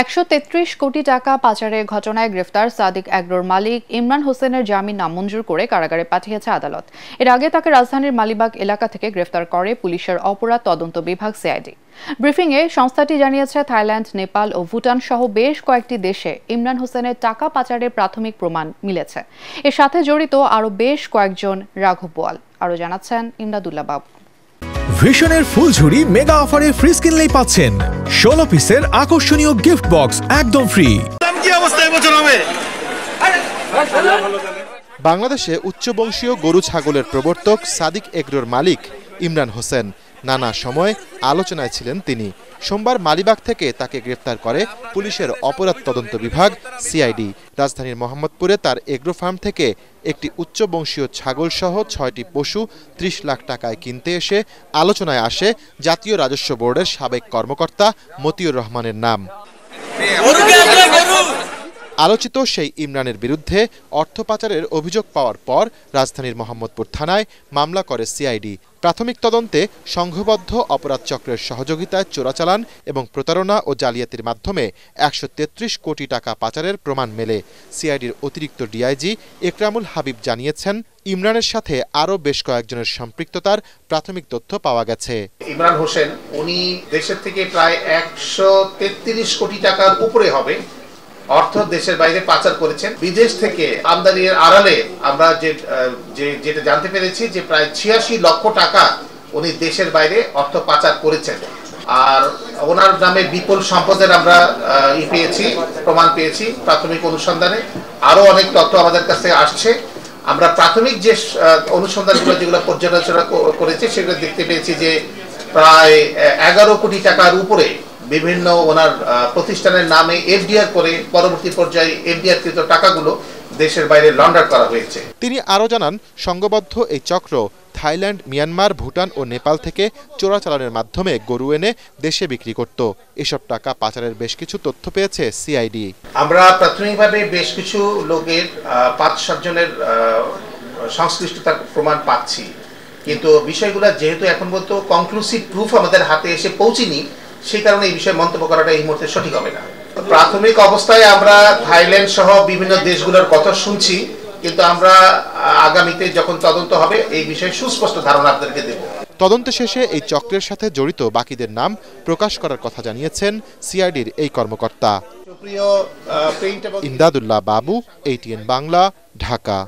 ১৩৩ কোটি টাকা পাচারের ঘটনায় গ্রেফতার সাদিক এগ্রোর মালিক ইমরান হোসেনের জামিন নামঞ্জুর করে কারাগারে পাঠিয়েছে আদালত। এর আগে তাকে রাজধানীর মালিবাগ এলাকা থেকে গ্রেফতার করে পুলিশের অপরাধ তদন্ত বিভাগ সিআইডি। ব্রিফিংয়ে সংস্থাটি জানিয়েছে, থাইল্যান্ড, নেপাল ও ভুটান সহ বেশ কয়েকটি দেশে ইমরান হোসেনের টাকা পাচারের প্রাথমিক প্রমাণ মিলেছে। এর সাথে জড়িত আরও বেশ কয়েকজন রাঘব বোয়াল। আরও জানাচ্ছেন ইমদাদুল্লাহ বাবু। ভিশনের ফুলঝুরি মেগা অফারে ফ্রিজ কিনলেই পাচ্ছেন 16 পিসের আকর্ষণীয় গিফট বক্স একদম ফ্রি। বাংলাদেশে উচ্চবংশীয় গরু ছাগলের প্রবর্তক সাদিক এগ্রোর মালিক ইমরান হোসেন নানা সময় আলোচনায় ছিলেন তিনি। সোমবার মালিবাগ থেকে তাকে গ্রেফতার করে পুলিশের অপরাধ তদন্ত বিভাগ সিআইডি। রাজধানীর মোহাম্মদপুরে তার এগ্রো ফার্ম থেকে একটি উচ্চবংশীয় ছাগল সহ 6টি পশু 30 লাখ টাকায় কিনতে এসে আলোচনায় আসে জাতীয় রাজস্ব বোর্ডের সাবেক কর্মকর্তা মতিউর রহমানের নাম। আলোচিত সেই ইমরানের বিরুদ্ধে অর্থ পাচারের অভিযোগ পাওয়ার পর রাজধানীর মোহাম্মদপুর থানায় মামলা করে সিআইডি। প্রাথমিক তদন্তে সংঘবদ্ধ অপরাধ চক্রের সহযোগিতায় চোরাচালান এবং প্রতারণা ও জালিয়াতির মাধ্যমে ১৩৩ কোটি টাকা পাচারের প্রমাণ মেলে। সিআইডির অতিরিক্ত ডিআইজি একরামুল হাবিব জানিয়েছেন, ইমরানের সাথে আরও বেশ কয়েকজনের সম্পৃক্ততার প্রাথমিক তথ্য পাওয়া গেছে। ইমরান হোসেন উনি দেশের থেকে প্রায় ১৩৩ কোটি টাকার উপরে হবে অর্থ দেশের বাইরে পাচার করেছেন। বিদেশ থেকে আমদানির আড়ালে আমরা যেটা জানতে পেরেছি যে প্রায় ৮৬ লক্ষ টাকা উনি দেশের বাইরে অর্থ পাচার করেছেন। আর ওনার নামে বিপুল সম্পদের আমরা প্রমাণ পেয়েছি প্রাথমিক অনুসন্ধানে। আরো অনেক তথ্য আমাদের কাছে আসছে। আমরা প্রাথমিক যে অনুসন্ধানগুলো যেগুলো পর্যালোচনা করেছি সেগুলো দেখতে পেয়েছি যে প্রায় ১১ কোটি টাকার উপরে বিভিন্ন ওনার প্রতিষ্ঠানের নামে এফডিআর করে পরবর্তী পর্যায়ে এফডিআর কৃত টাকাগুলো দেশের বাইরে লন্ডার করা হয়েছে। তিনি আরও জানান, সংঘবদ্ধ এই চক্র থাইল্যান্ড, মিয়ানমার, ভুটান ও নেপাল থেকে চোরাচালানের মাধ্যমে গরু এনে দেশে বিক্রি করত। এসব টাকা পাচারের বেশ কিছু তথ্য পেয়েছে সিআইডি। আমরা প্রাথমিকভাবে বেশ কিছু লোকের ৫-৭ জনের সংশ্লিষ্টতার প্রমাণ পাচ্ছি, কিন্তু বিষয়গুলো যেহেতু এখন পর্যন্ত কনক্লুসিভ প্রুফ আমাদের হাতে এসে পৌঁছেনি, সেই কারণে এই বিষয়ে মন্তব্য করাটা এই মুহূর্তে সঠিক হবে না। প্রাথমিক অবস্থায় আমরা থাইল্যান্ড সহ বিভিন্ন দেশগুলোর কথা শুনছি, কিন্তু আমরা আগামীতে যখন তদন্ত হবে এই বিষয়ে সুস্পষ্ট ধারণা আপনাদেরকে দেব। তদন্ত শেষে এই চক্রের সাথে জড়িত বাকিদের নাম প্রকাশ করার কথা জানিয়েছেন সিআইডির এই কর্মকর্তা। ইমদাদুল্লাহ বাবু, ATN বাংলা, ঢাকা।